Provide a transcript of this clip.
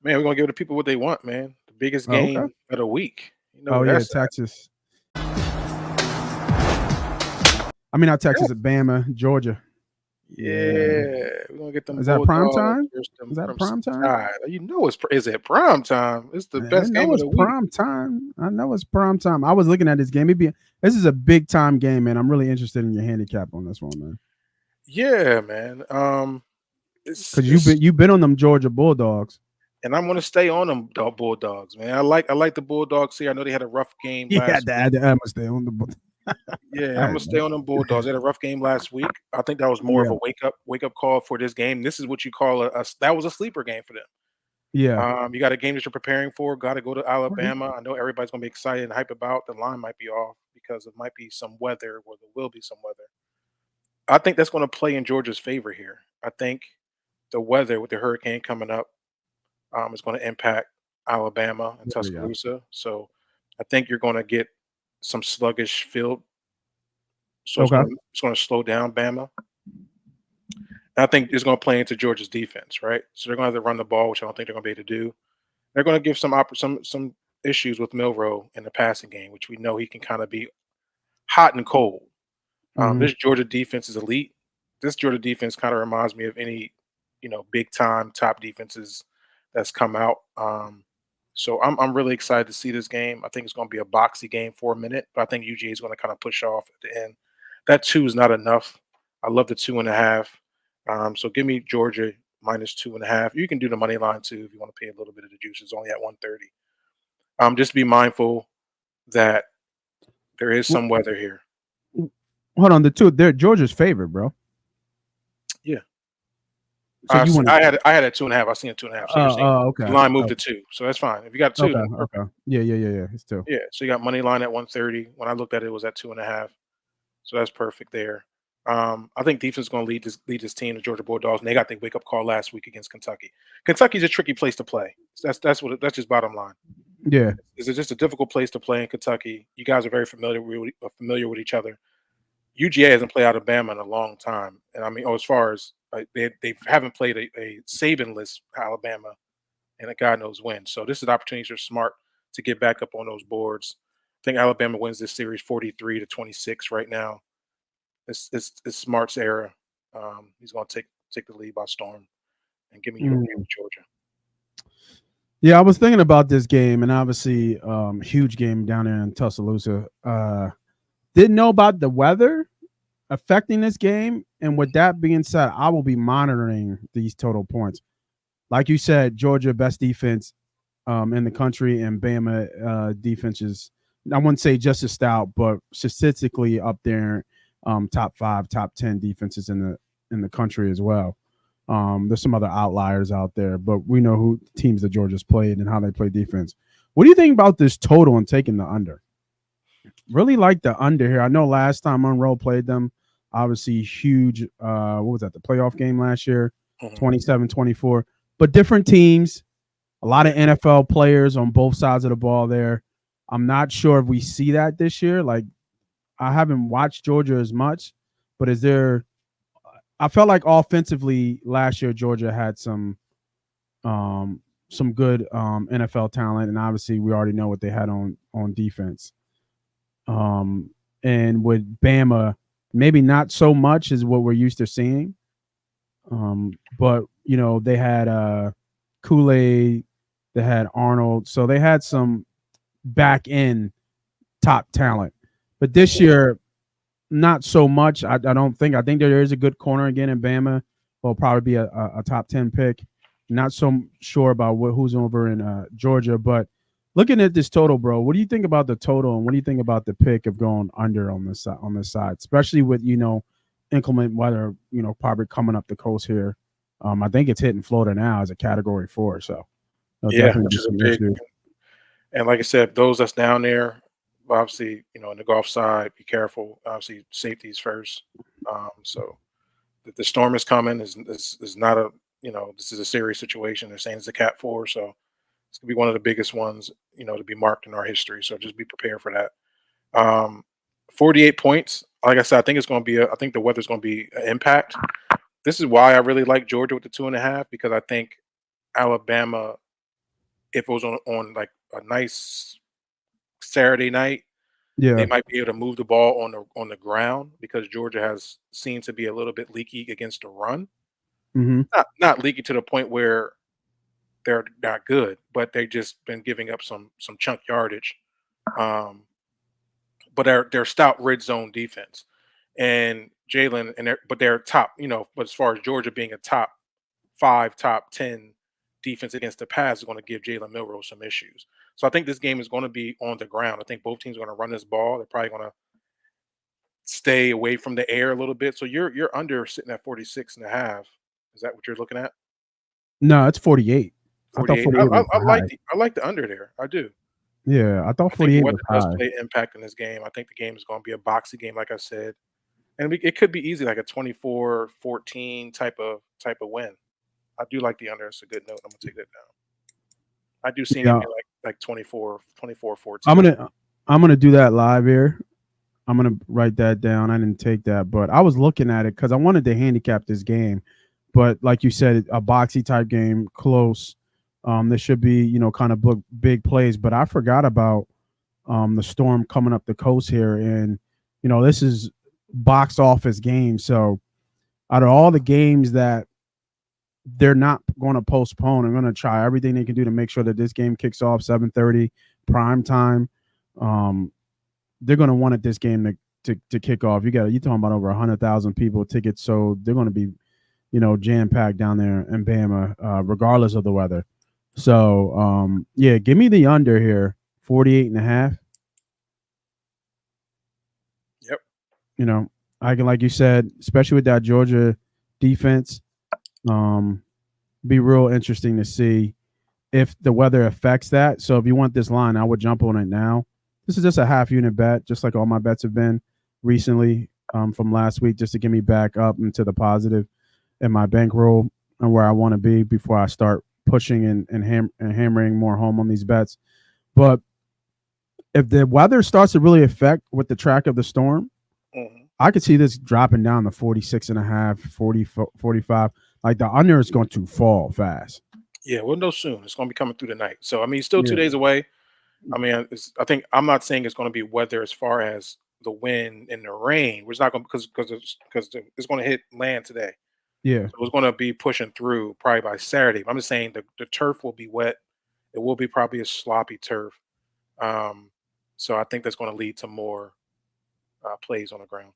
Man, we're gonna give the people what they want, man. The biggest Oh, okay. game of the week. You know Oh where yeah, that's at. Texas. I mean, not Texas, Bama, Georgia. Yeah. Yeah, we're gonna get them Is that prime Bulldogs time? versus them Is that Crimson prime time? Tide. You know is it prime time? It's the I best game know of it's the week. prime time. I know it's prime time. I was looking at this game. This is a big time game, man. I'm really interested in your handicap on this one, man. Yeah, man. It's Because it's you've been on them Georgia Bulldogs. and I'm gonna stay on them Bulldogs, man. I like the Bulldogs here. I know they had a rough game Yeah, last week. I must stay on the. Yeah, All I'm right, gonna stay man. on them Bulldogs. They had a rough game last week. I think that was more of Yeah, a wake up call for this game. This is what you call that was a sleeper game for them. yeah. You got a game that you're preparing for. Got to go to Right. Alabama. I know everybody's gonna be excited and hype about. The line might be off because it might be some weather, or there will be some weather. I think that's going to play in Georgia's favor here. I think the weather with the hurricane coming up is going to impact Alabama and There we go. Tuscaloosa. So I think you're going to get some sluggish field. So Okay. it's going to slow down Bama. And I think it's going to play into Georgia's defense, right? So they're going to have to run the ball, which I don't think they're going to be able to do. They're going to give some issues with Milrow in the passing game, which we know he can kind of be hot and cold. Hmm. This Georgia defense is elite. This Georgia defense kind of reminds me of any, big time top defenses that's come out. So I'm really excited to see this game. I think it's going to be a boxy game for a minute, but I think UGA is going to kind of push off at the end. That 2 is not enough. I love the 2.5. So give me Georgia -2.5. You can do the money line too if you want to pay a little bit of the juice. It's only at 130. Just be mindful that there is some weather here. Hold on, the two. They're Georgia's favorite, bro. Yeah. So you want to? I had a 2.5. I seen a 2.5. So you're saying the Okay. line moved Oh, to 2. So that's fine. If you got 2, okay. then perfect. Okay. Yeah. It's two. Yeah. So you got money line at 130. When I looked at it, it was at 2.5. So that's perfect there. I think defense is going to lead this team, the Georgia Bulldogs, and they got the wake up call last week against Kentucky. Kentucky's a tricky place to play. That's just bottom line. Yeah. It's just a difficult place to play in Kentucky. You guys are very familiar with each other. UGA hasn't played Alabama in a long time, and I mean, as far as they haven't played a Saban-less Alabama, and a God knows when. So this is an opportunity for Smart to get back up on those boards. I think Alabama wins this series 43-26 right now. It's Smart's era. He's going to take the lead by storm, and give me Georgia. Yeah, I was thinking about this game, and obviously, huge game down there in Tuscaloosa. Didn't know about the weather affecting this game, and with that being said, I will be monitoring these total points. Like you said, Georgia best defense in the country, and Bama defense is, I wouldn't say just as stout, but statistically up there, top 5, top 10 defenses in the country as well. There's some other outliers out there, but we know who teams that Georgia's played and how they play defense. What do you think about this total and taking the under? Really like the under here. I know last time Monroe played them, obviously huge. What was that? The playoff game last year, Mhm. 27-24. But different teams, a lot of NFL players on both sides of the ball there. I'm not sure if we see that this year. Like, I haven't watched Georgia as much, but is there? I felt like offensively last year Georgia had some good NFL talent, and obviously we already know what they had on defense. And with Bama, maybe not so much as what we're used to seeing. But they had Kool-Aid, they had Arnold, so they had some back end top talent. But this year, not so much. I don't think. I think there is a good corner again in Bama. Will probably be a top 10 pick. Not so sure about who's over in Georgia, but looking at this total, bro, what do you think about the total, and what do you think about the pick of going under on this side, especially with inclement weather, probably coming up the coast here. I think it's hitting Florida now as a Category 4, so there'll Yeah, definitely which be is a some big. issues. And like I said, those that's down there, obviously, in the Gulf side, be careful. Obviously, safety is first. So the storm is coming. Is not a this is a serious situation. They're saying it's a Cat 4, so it's gonna be one of the biggest ones to be marked in our history. So just be prepared for that. 48 points. Like I said, I think it's going to be. I think the weather's going to be an impact. This is why I really like Georgia with the 2.5, because I think Alabama if it was on like a nice Saturday night, they Yeah. might be able to move the ball on the ground because Georgia has seemed to be a little bit leaky against the run. Hmm. Not leaky to the point where they're not good, but they've just been giving up some chunk yardage. Um, but they're stout red zone defense, and Jalen but they're top. But as far as Georgia being a top 5, top 10 defense against the pass is going to give Jalen Milrow some issues. So I think this game is going to be on the ground. I think both teams are going to run this ball. They're probably going to stay away from the air a little bit. So you're under sitting at 46.5. Is that what you're looking at? No, it's 48. I thought 48. 48 was high. I like the under there. I do. Yeah, I thought I think 48 weather was does high. play an impact in this game. I think the game is going to be a boxy game, like I said, and it could be easy, like a 24-14 type of win. I do like the under. It's a good note. I'm gonna take that down. I do seeing it Yeah, be like 24-14. I'm gonna I'm gonna do that live here. I'm gonna write that down. I didn't take that, but I was looking at it because I wanted to handicap this game. But like you said, a boxy type game, close. There should be kind of big plays, but I forgot about the storm coming up the coast here, and this is box office game. So out of all the games that they're not going to postpone, I'm going to try everything they can do to make sure that this game kicks off 7:30 prime time. Um, they're going to want it this game to kick off. You talking about over 100,000 people tickets, so they're going to be jam packed down there in Bama, regardless of the weather. So yeah, give me the under here, 48.5. Yep. You know, I can, like you said, especially with that Georgia defense, um, be real interesting to see if the weather affects that. So if you want this line, I would jump on it now. This is just a half unit bet, just like all my bets have been recently from last week, just to get me back up into the positive in my bankroll and where I want to be before I start pushing and hammering more home on these bets. But if the weather starts to really affect with the track of the storm, Hmm. I could see this dropping down to 46 and a half, 40, 45. Like the under is going to fall fast. Yeah, we'll know soon. It's going to be coming through the night. So I mean, still two Yeah. days away. I mean, I think I'm not saying it's going to be weather as far as the wind and the rain. We're not going because it's going to hit land today. Yeah. So it's going to be pushing through probably by Saturday. I'm just saying the turf will be wet. It will be probably a sloppy turf. Um, so I think that's going to lead to more plays on the ground.